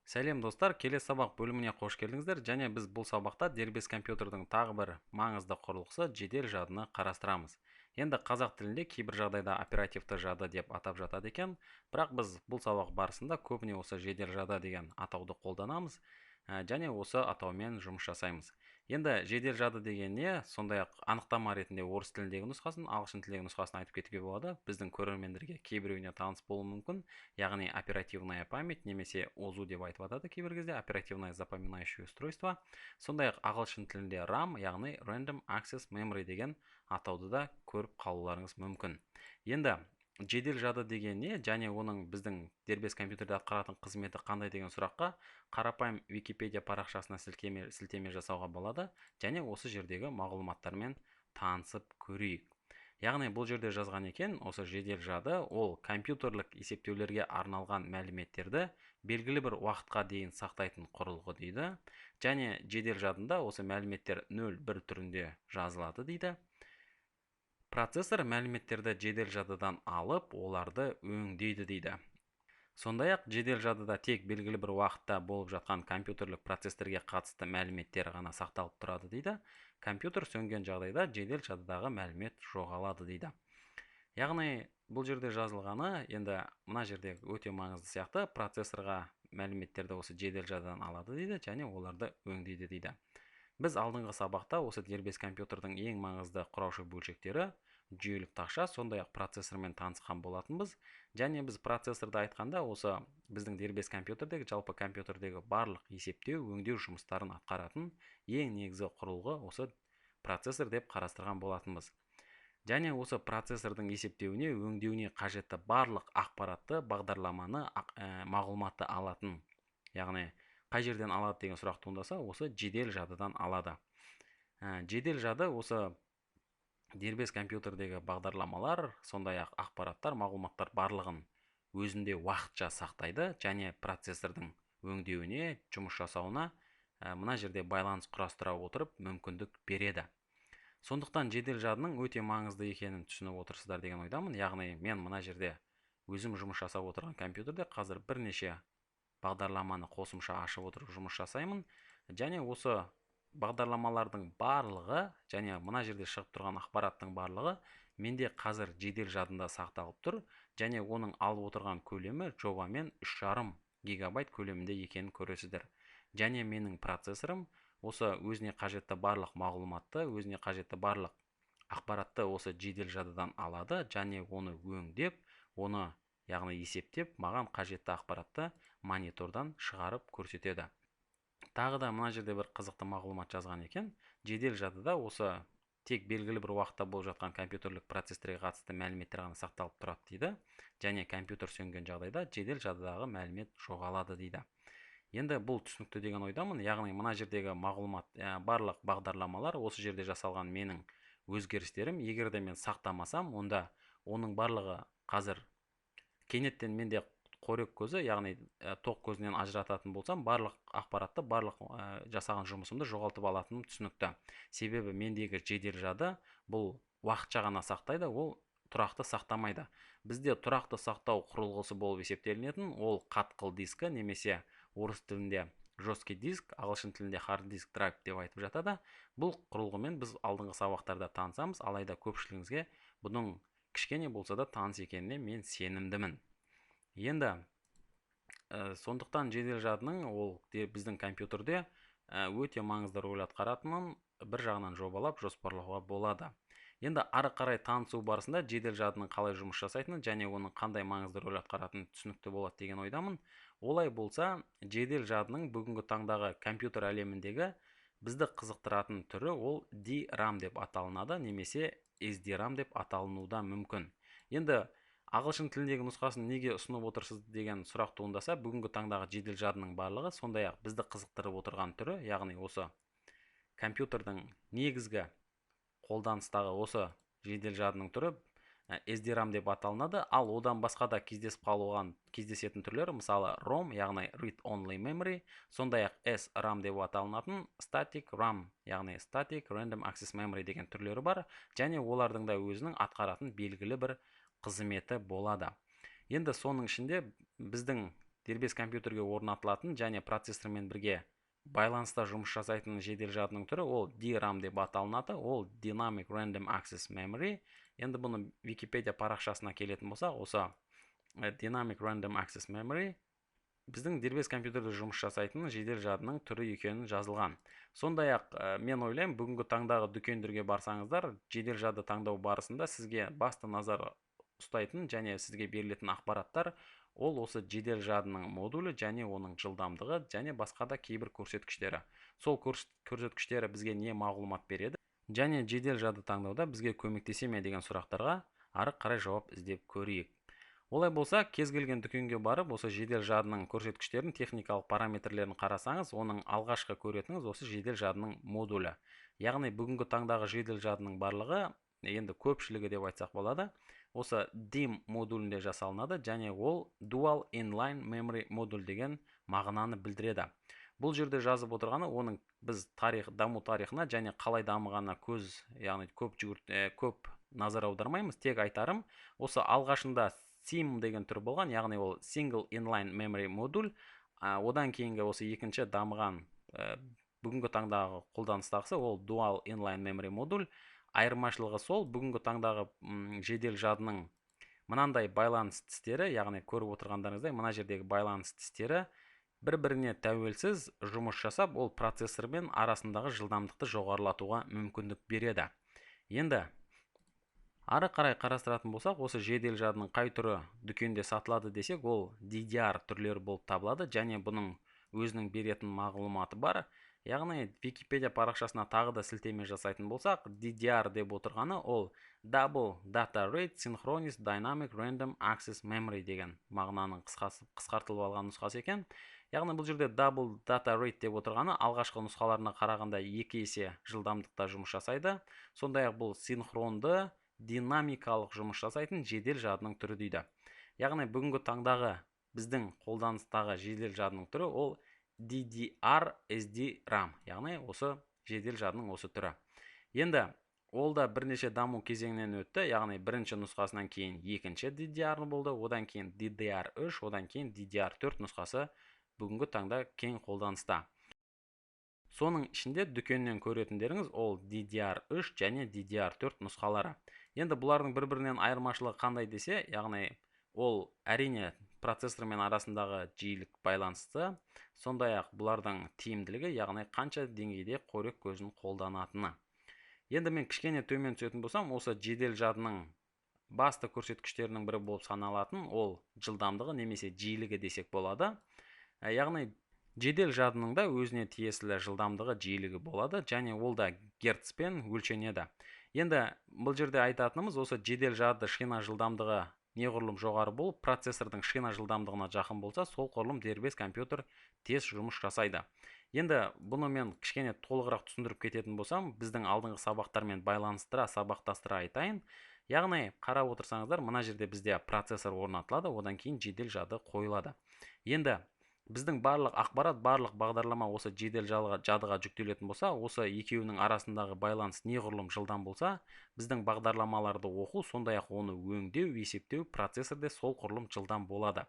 Сәлем достар, келесі сабақ бөліміне қош келдіңіздер. Және біз бұл сабақта дербес компьютердің тағы бір маңызды құрылғысы жедел жадыны қарастырамыз. Енді қазақ тілінде кейбір жағдайда оперативті жады деп атап жатады екен, бірақ біз бұл сабақ барысында көбіне осы жедел жады деген атауды қолданамыз, және осы атаумен жұмыс жасаймыз. Енді жедел жады деген не? Сондай-ақ анықтама ретінде орыс тіліндегі нұсқасын, ағылшын тіліндегі нұсқасын айтып кетуге болады. Біздің көрермендерге кейбіреуіне таныс болуы мүмкін. Яғни оперативная память немесе ОЗУ деп айтып атады кейбір кезде, оперативное запоминающее устройство. Сондай-ақ ағылшын тілінде RAM, яғни Random Access Memory деген атауды да көріп қалуларыңыз мүмкін. Енді жедел жады деген не, және оның біздің дербес компьютерде атқаратын қызметі қандай деген сұраққа қарапайым Википедия парақшасына сілтеме жасауға болады, және осы жердегі мағлұматтармен танысып көрейік. Яғни бұл жерде жазған екен, осы жедел жады ол компьютерлік есептеулерге арналған мәліметтерді белгілі бір уақытқа дейін сақтайтын құрылғы дейді. Және жедел жадында осы мәліметтер 0-1 түрінде жазылады дейді. Процессор мәліметтерді жедел жадыдан алып, оларды өңдейді дейді. Сондай-ақ жедел жадыда тек белгілі бір уақытта болып жатқан компьютерлік процестерге қатысты мәліметтер ғана сақталып тұрады дейді. Компьютер сөнген жағдайда жедел жадыдағы мәлімет жоғалады дейді. Яғни бұл жерде жазылғаны енді мына жерде өте маңызды сияқты, процессорға мәліметтерді осы жедел жадыдан алады дейді, және оларды өңдейді дейді. Біз алдыңғы сабақта осы дербес компьютердің ең маңызды құраушы бөлшектері жүйелік тақша, сондай-ақ процессормен танысқан болатынбыз. Және біз процессорды айтқанда осы біздің дербес компьютердегі, жалпы компьютердегі барлық есептеу, өңдеу жұмыстарын атқаратын ең негізгі құрылғы осы процессор деп қарастырған болатынбыз. Және осы процессордың есептеуіне, өңдеуіне қажетті барлық ақпаратты, бағдарламаны, мағлұматты алатын, яғни қай жерден алады деген сұрақ туындаса, осы жедел жадыдан алады. Жедел жады осы дербес компьютердегі бағдарламалар, сондай-ақ ақпараттар, мағлұматтар барлығын өзінде уақытша сақтайды, және процессордың өңдеуіне, жұмыс жасауына мына жерде байланыс құрастыра отырып мүмкіндік береді. Сондықтан жедел жадының өте маңызды екенін түсініп отырсыздар деген ойдамын. Яғни мен мына жерде өзім жұмыс жасап отырған компьютерде қазір бірнеше бағдарламаны қосымша ашып отырып жұмыс жасаймын. Және осы бағдарламалардың барлығы, және мына жерде шығып тұрған ақпараттың барлығы менде қазір жедел жадында сақталып тұр, және оның алып отырған көлемі жобамен 3,5 гигабайт көлемінде екенін көресіздер. Және менің процессорым осы өзіне қажетті барлық мағлұматты, өзіне қажетті барлық ақпаратты осы жедел жадыдан алады, және оны өңдеп, оны яғни есептеп, маған қажетті ақпаратты монитордан шығарып көрсетеді. Тағы да мына жерде бір қызықты мағлұмат жазған екен. Жедел жадыда осы тек белгілі бір уақытта болып жатқан компьютерлік процестерге қатысты мәліметтер ғана сақталып тұрады дейді. Және компьютер сөнген жағдайда жедел жадыдағы мәлімет жоғалады дейді. Енді бұл түсінікті деген ойдамын. Яғни мына жердегі мағлұмат, барлық бағдарламалар осы жерде жасалған менің өзгерістерім, егер де мен сақтамасам, онда оның барлығы қазір кенеттен менде қорек көзі, яғни тоқ көзінен ажырататын болсам, барлық ақпаратты, барлық жасаған жұмысымды жоғалтып алатыным түсінікті. Себебі мендегі жедел жады бұл уақытша ғана сақтайды, ол тұрақты сақтамайды. Бізде тұрақты сақтау құрылғысы болып есептелінетін ол қатқыл дискі, немесе орыс тілінде жесткий диск, ағылшын тілінде hard disk drive деп айтып жатады. Бұл құрылғымен біз алдыңғы сабақтарда танысамыз, алайда көпшілігіңізге бұның кішкене болса да таныс екеніне мен сенімдімін. Енді сондықтан жедел жадының ол біздің компьютерде өте маңызды рөл атқаратынын бір жағынан жобалап жоспарлауға болады. Енді ары қарай танысу барысында жедел жадының қалай жұмыс жасайтынын және оның қандай маңызды рөл атқаратыны түсінікті болады деген ойдамын. Олай болса, жедел жадының бүгінгі таңдағы компьютер әлеміндегі бізді қызықтыратын түрі ол DRAM деп аталынады, немесе SDRAM деп аталынуда мүмкін. Енді ағылшын тіліндегі нұсқасын неге ұсынып отырсыз деген сұрақ туындаса, бүгінгі таңдағы жедел жадының барлығы сондай-ақ бізді қызықтырып отырған түрі, яғни осы компьютердің негізгі қолданыстағы осы жедел жадының түрі SDRAM деп аталынады, ал одан басқа да кездесетін түрлері, мысалы ROM, яғни Read Only Memory, сондай-ақ SRAM деп аталынатын Static RAM, яғни Static Random Access Memory деген түрлері бар, және олардың да өзінің атқаратын белгілі бір қызметі болады. Енді соның ішінде біздің дербес компьютерге орнатылатын және процессормен бірге байланыста жұмыс жасайтын жедел жадының түрі ол DRAM деп аталынады. Ол Dynamic Random Access Memory. Енді бұны Википедия парақшасына келетін болсақ, осы Dynamic Random Access Memory біздің дербес компьютерде жұмыс жасайтын жедел жадының түрі екенін жазылған. Сондай-ақ мен ойлаймын, бүгінгі таңдағы дүкендерге барсаңыздар, жедел жады таңдау барысында сізге басты назар ұстайтын және сізге берілетін ақпараттар ол осы жедел жадының модулі және оның жылдамдығы және басқа да кейбір көрсеткіштері. Сол көрсеткіштері бізге не мағлұмат береді және жедел жады таңдауда бізге көмектесе ме деген сұрақтарға ары қарай жауап іздеп көрейік. Олай болса, кез келген дүкенге барып, осы жедел жадының көрсеткіштерін, техникалық параметрлерін қарасаңыз, оның алғашқы көретініңіз осы жедел жадының модулі. Яғни бүгінгі таңдағы жедел жадының барлығы, енді көпшілігі деп айтсақ болады, осы DIMM модулінде жасалынады және ол Dual Inline Memory модуль деген мағынаны білдіреді. Бұл жерде жазып отырғаны, оның біз даму тарихына және қалай дамығанына яғни көп назар аудармаймыз. Тек айтарым, осы алғашында SIM деген түрі болған, яғни ол Single Inline Memory модуль. Одан кейінгі осы екінші дамыған бүгінгі таңдағы қолданыстағысы ол Dual Inline Memory модуль. Айырмашылығы сол, бүгінгі таңдағы жедел жадының мынандай байланыс тістері, яғни көріп отырғандарыңыздай, мына жердегі байланыс тістері бір-біріне тәуелсіз жұмыс жасап, ол процессормен арасындағы жылдамдықты жоғарылатуға мүмкіндік береді. Енді ары қарай қарастыратын болсақ, осы жедел жадының қай түрі дүкенде сатылады десек, ол DDR түрлері болып табылады және бұның өзінің беретін мағлұматы бар. Яғни Википедия парақшасына тағы да сілтеме жасайтын болсақ, DDR деп отырғаны ол Double Data Rate Synchronous Dynamic Random Access Memory деген мағынаның қысқартылып алған нұсқасы екен. Яғни бұл жерде Double Data Rate деп отырғаны алғашқы нұсқаларына қарағанда 2 есе жылдамдықта жұмыс жасайды. Сондай-ақ бұл синхронды динамикалық жұмыс жасайтын жедел жадының түрі дейді. Яғни бүгінгі таңдағы біздің қолданыстағы жедел жадының түрі ол DDR SDRAM, яғни осы жедел жадының осы түрі. Енді ол да бірнеше даму кезеңінен өтті, яғни бірінші нұсқасынан кейін екінші DDR болды, одан кейін DDR3, одан кейін DDR4 нұсқасы бүгінгі таңда кең қолданыста. Соның ішінде дүкеннен көретіндеріңіз ол DDR3 және DDR4 нұсқалары. Енді бұлардың бір-бірінен айырмашылығы қандай десе, яғни ол әрине процессормен арасындағы жиілік байланысты, сондай-ақ бұлардың тиімділігі, яғни қанша деңгейде қорек көзін қолданатыны. Енді мен кішкене төмен түсетін болсам, осы жедел жадының басты көрсеткіштерінің бірі болып саналатын ол жылдамдығы немесе жиілігі десек болады. Яғни жедел жадының да өзіне тиесілі жылдамдығы жиілігі болады және ол да герцпен өлшенеді. Енді бұл жерде айтатынымыз, осы жедел жады шина жылдамдығы неғұрлым жоғары болып, процессордың шина жылдамдығына жақын болса, сол құрылым дербес компьютер тез жұмыс жасайды. Енді бұны мен кішкене толығырақ түсіндіріп кететін болсам, біздің алдыңғы сабақтармен сабақтастыра айтайын. Яғни қарап отырсаңыздар, мына жерде бізде процессор орнатылады, одан кейін жедел жады қойылады. Енді біздің барлық ақпарат, барлық бағдарлама осы жедел жадыға жүктелетін болса, осы екеуінің арасындағы байланыс неғұрлым жылдам болса, біздің бағдарламаларды оқу, сондай-ақ оны өңдеу, есептеу процессорде сол құрылым жылдам болады.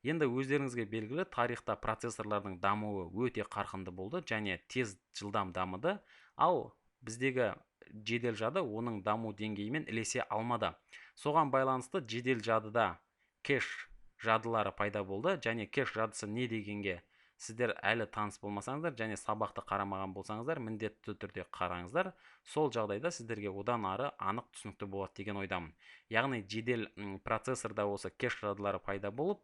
Енді өздеріңізге белгілі, тарихта процессорлардың дамуы өте қарқынды болды және тез жылдам дамыды, ал біздегі жедел жады оның даму деңгейімен ілесе алмады. Соған байланысты жедел жадыда кэш жадылары пайда болды және кэш жадысы не дегенге сіздер әлі таныс болмасаңыздар және сабақты қарамаған болсаңыздар, міндетті түрде қараңыздар. Сол жағдайда сіздерге одан ары анық түсінікті болады деген ойдамын. Яғни жедел процессорда осы кэш жадылары пайда болып,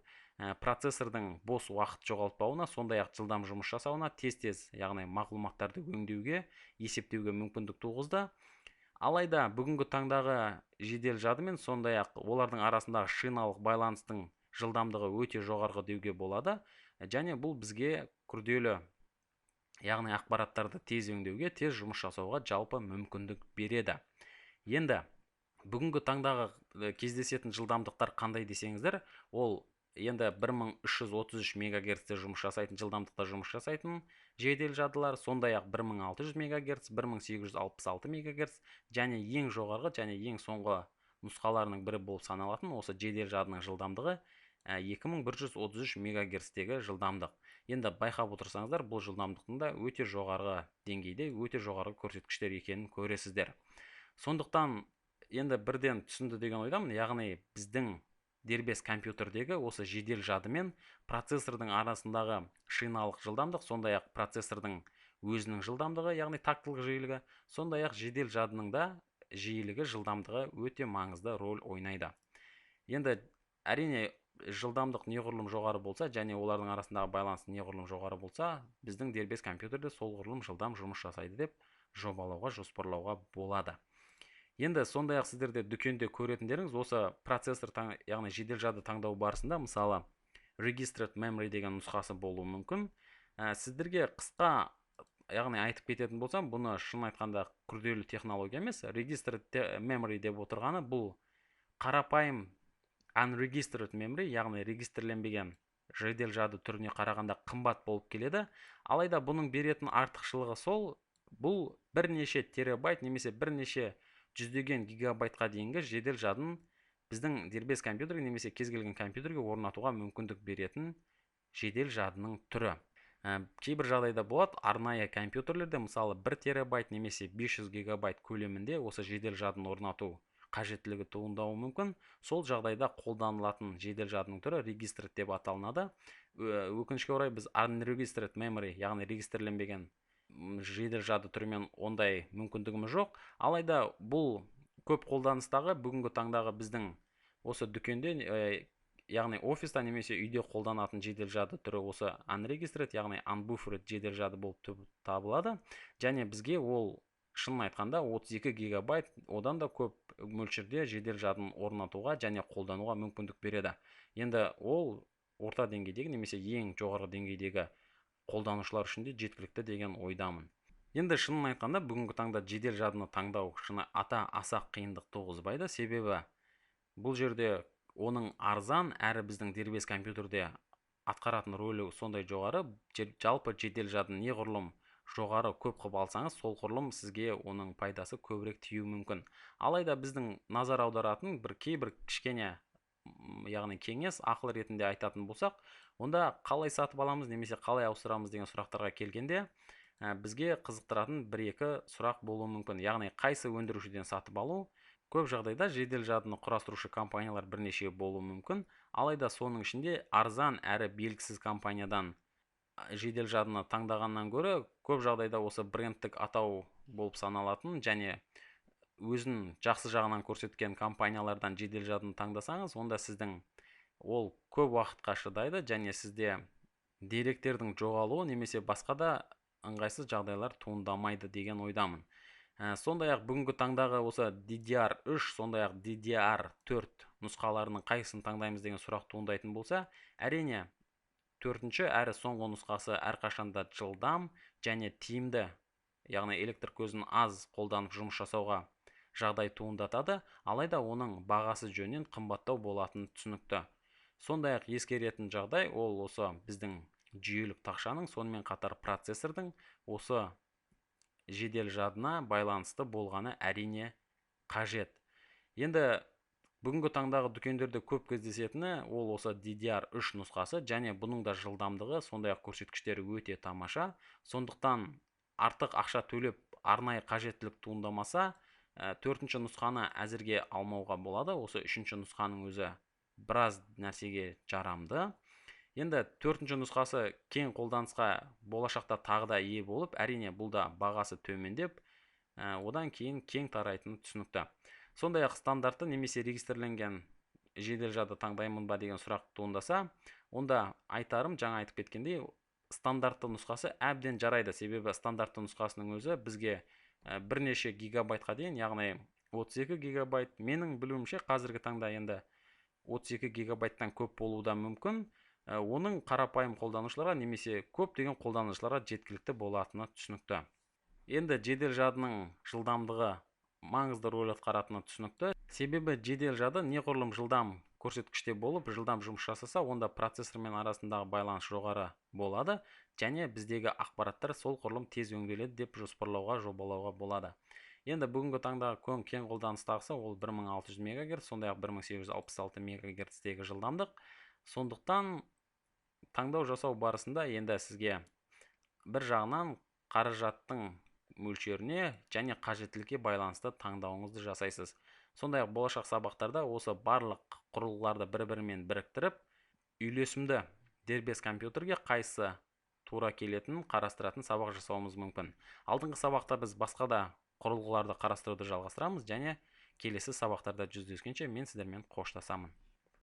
процессордың бос уақыт жоғалтпауына, сондай-ақ жылдам жұмыс жасауына, тез-тез, яғни мағлұматтарды өңдеуге, есептеуге мүмкіндік туғызды. Алайда бүгінгі таңдағы жедел жады мен сондай-ақ олардың арасындағы шиналық байланыстың жылдамдығы өте жоғарғы деуге болады және бұл бізге күрделі, яғни ақпараттарды тез өңдеуге, тез жұмыс жасауға жалпы мүмкіндік береді. Енді бүгінгі таңдағы кездесетін жылдамдықтар қандай десеңіздер, ол енді 1333 МГц жұмыс жасайтын, жылдамдықта жұмыс жасайтын жедел жадылар, сондай-ақ 1600 МГц, 1866 МГц және ең жоғарғы және ең соңғы нұсқаларының бірі болып саналатын осы жедел жадының жылдамдығы 2133 мегагерцтегі жылдамдық. Енді байқап отырсаңыздар, бұл жылдамдықтың да өте жоғарғы деңгейде, өте жоғарғы көрсеткіштер екенін көресіздер. Сондықтан енді бірден түсінді деген ойдамын, яғни біздің дербес компьютердегі осы жедел жады мен процессордың арасындағы шиналық жылдамдық, сондай-ақ процессордың өзінің жылдамдығы, яғни тактылық жиілігі, сондай-ақ жедел жадының да жиілігі, жылдамдығы өте маңызды рөл ойнайды. Енді әрине жылдамдық неғұрлым жоғары болса, және олардың арасындағы байланыс неғұрлым жоғары болса, біздің дербес компьютерде солғұрлым жылдам жұмыс жасайды деп жобалауға, жоспарлауға болады. Енді сондай-ақ сіздерде дүкенде көретіндеріңіз осы процессор, яғни жедел жады таңдау барысында, мысалы registered memory деген нұсқасы болуы мүмкін. Сіздерге қысқа, яғни айтып кететін болсам, бұны шын айтқанда күрделі технология емес. Registered memory деп отырғаны бұл қарапайым unregistered memory, яғни регистрленбеген жедел жады түріне қарағанда қымбат болып келеді. Алайда бұның беретін артықшылығы сол, бұл бірнеше терабайт немесе бірнеше жүздеген гигабайтқа дейінгі жедел жадын біздің дербес компьютерге немесе кез келген компьютерге орнатуға мүмкіндік беретін жедел жадының түрі. Кейбір жағдайда болады, арнайы компьютерлерде мысалы 1 терабайт немесе 500 гигабайт көлемінде осы жедел жадын орнату қажеттілігі туындауы мүмкін. Сол жағдайда қолданылатын жедел жадының түрі registered деп аталынады. Өкінішке орай біз unregistered memory, яғни регистрленбеген жедел жады түрімен ондай мүмкіндігіміз жоқ. Алайда бұл көп қолданыстағы бүгінгі таңдағы біздің осы дүкенде, яғни офиста немесе үйде қолданатын жедел жады түрі осы unregistered, яғни unbuffered жедел жады болып табылады. Және бізге ол шынын айтқанда 32 гигабайт, одан да көп мөлшерде жедел жадын орнатуға және қолдануға мүмкіндік береді. Енді ол орта деңгейдегі немесе ең жоғарғы деңгейдегі қолданушылар үшін де жеткілікті деген ойдамын. Енді шынын айтқанда бүгінгі таңда жедел жадыны таңдау аса қиындық туғызбайды, себебі бұл жерде оның арзан әрі біздің дербес компьютерде атқаратын рөлі сондай жоғары. Жалпы жедел жадын неғұрлым жоғары көп қып алсаңыз, сол құрлым сізге оның пайдасы көбірек тию мүмкін. Алайда біздің назар аударатын кейбір кішкене, яғни кеңес, ақыл ретінде айтатын болсақ, онда қалай сатып аламыз немесе қалай ауыстырамыз деген сұрақтарға келгенде, бізге қызықтыратын 1-2 сұрақ болуы мүмкін. Яғни қайсы өндірушіден сатып алу? Көп жағдайда жедел жадыны құрастырушы компаниялар бірнеше болуы мүмкін. Алайда соның ішінде арзан әрі белгісіз компаниядан жедел жадыны таңдағаннан гөрі, көп жағдайда осы брендтік атау болып саналатын және өзін жақсы жағынан көрсеткен компаниялардан жедел жадыны таңдасаңыз, онда сіздің ол көп уақытқа шыдайды және сізде деректердің жоғалуы немесе басқа да ыңғайсыз жағдайлар туындамайды деген ойдамын. Сондай-ақ бүгінгі таңдағы осы DDR3, сондай-ақ DDR4 нұсқаларының қайсысын таңдаймыз деген сұрақ туындайтын болса, әрине 4-ші әрі соңғы нұсқасы әрқашанда жылдам және тиімді, яғни электр көзін аз қолданып жұмыс жасауға жағдай туындатады, алайда оның бағасы жөнінен қымбаттау болатын түсінікті. Сондай-ақ ескеретін жағдай ол осы біздің жүйелік тақшаның, сонымен қатар процессордың осы жедел жадына байланысты болғаны әрине қажет. Енді бүгінгі таңдағы дүкендерде көп кездесетіні ол осы DDR3 нұсқасы, және бұның да жылдамдығы, сондай-ақ көрсеткіштері өте тамаша. Сондықтан артық ақша төлеп арнайы қажеттілік туындамаса, 4-ші нұсқаны әзірге алмауға болады. Осы 3-ші нұсқаның өзі біраз нәрсеге жарамды. Енді 4-ші нұсқасы кең қолданысқа болашақта тағы да ие болып, әрине бұл да бағасы төмендеп, одан кейін кең тарайтыны түсінікті. Сондай-ақ стандартты немесе регистрленген жедел жады таңдаймын ба деген сұрақ туындаса, онда айтарым, жаңа айтып кеткендей, стандартты нұсқасы әбден жарайды. Себебі стандартты нұсқасының өзі бізге бірнеше гигабайтқа дейін, яғни 32 гигабайт, менің білуімше қазіргі таңда енді 32 гигабайттан көп болуы да мүмкін. Оның қарапайым қолданушыларға немесе көптеген қолданушыларға жеткілікті болатыны түсінікті. Енді жедел жадының жылдамдығы маңызды рөл атқаратыны түсінікті. Себебі жедел жады неғұрлым жылдам көрсеткіште болып, жылдам жұмыс жасаса, онда процессормен арасындағы байланыс жоғары болады, және біздегі ақпараттар сол құрлым тез өңделеді деп жоспарлауға, жобалауға болады. Енді бүгінгі таңдағы кең қолданыстағысы ол 1600 МГц, сондай-ақ 1866 МГц-тегі жылдамдық. Сондықтан таңдау жасау барысында енді сізге бір жағынан қаражаттың мөлшеріне және қажеттілікке байланысты таңдауыңызды жасайсыз. Сондай-ақ болашақ сабақтарда осы барлық құрылғыларды бір-бірімен біріктіріп, үйлесімді дербес компьютерге қайсы тура келетінін қарастыратын сабақ жасауымыз мүмкін. Алдыңғы сабақта біз басқа да құрылғыларды қарастыруды жалғастырамыз және келесі сабақтарда жүздескенше мен сіздермен қоштасамын.